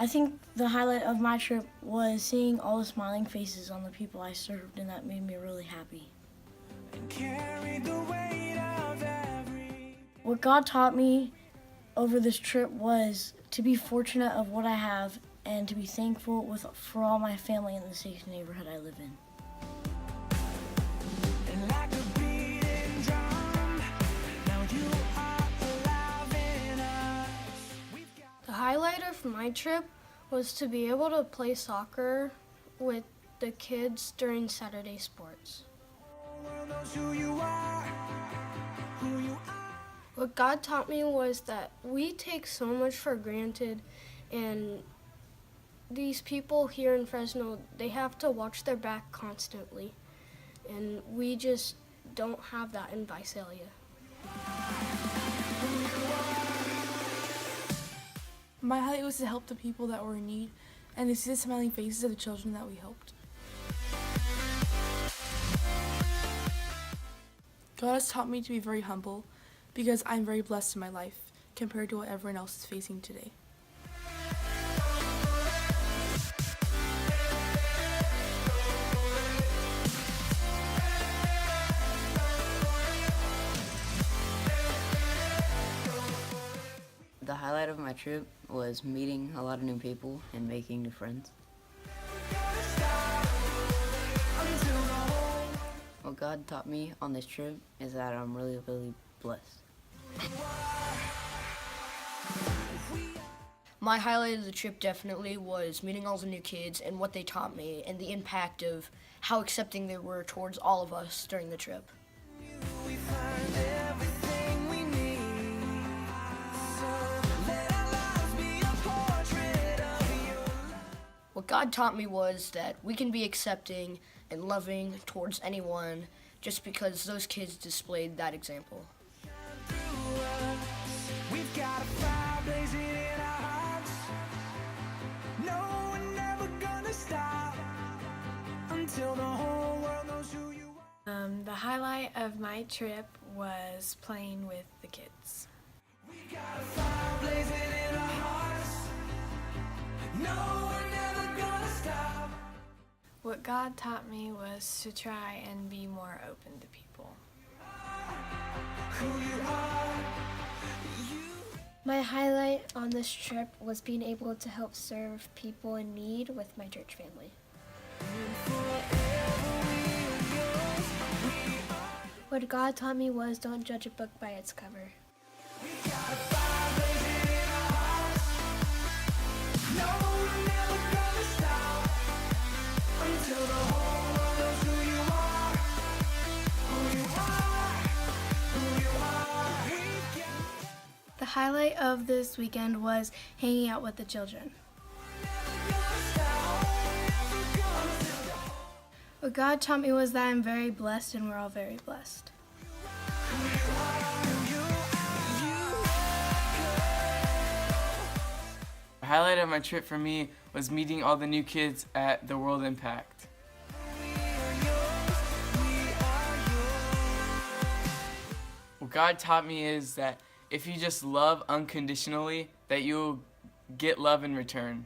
I think the highlight of my trip was seeing all the smiling faces on the people I served, and that made me really happy. What God taught me over this trip was to be fortunate of what I have and to be thankful for all my family in the safe neighborhood I live in. The highlight of my trip was to be able to play soccer with the kids during Saturday sports. What God taught me was that we take so much for granted, and these people here in Fresno, they have to watch their back constantly, and we just don't have that in Visalia. My highlight was to help the people that were in need and to see the smiling faces of the children that we helped. God has taught me to be very humble because I'm very blessed in my life compared to what everyone else is facing today. The highlight of my trip was meeting a lot of new people and making new friends. What God taught me on this trip is that I'm really, really blessed. My highlight of the trip definitely was meeting all the new kids and what they taught me and the impact of how accepting they were towards all of us during the trip. What God taught me was that we can be accepting and loving towards anyone just because those kids displayed that example. The highlight of my trip was playing with the kids. What God taught me was to try and be more open to people. My highlight on this trip was being able to help serve people in need with my church family. What God taught me was don't judge a book by its cover. The highlight of this weekend was hanging out with the children. What God taught me was that I'm very blessed and we're all very blessed. The highlight of my trip for me was meeting all the new kids at the World Impact. What God taught me is that if you just love unconditionally, that you'll get love in return.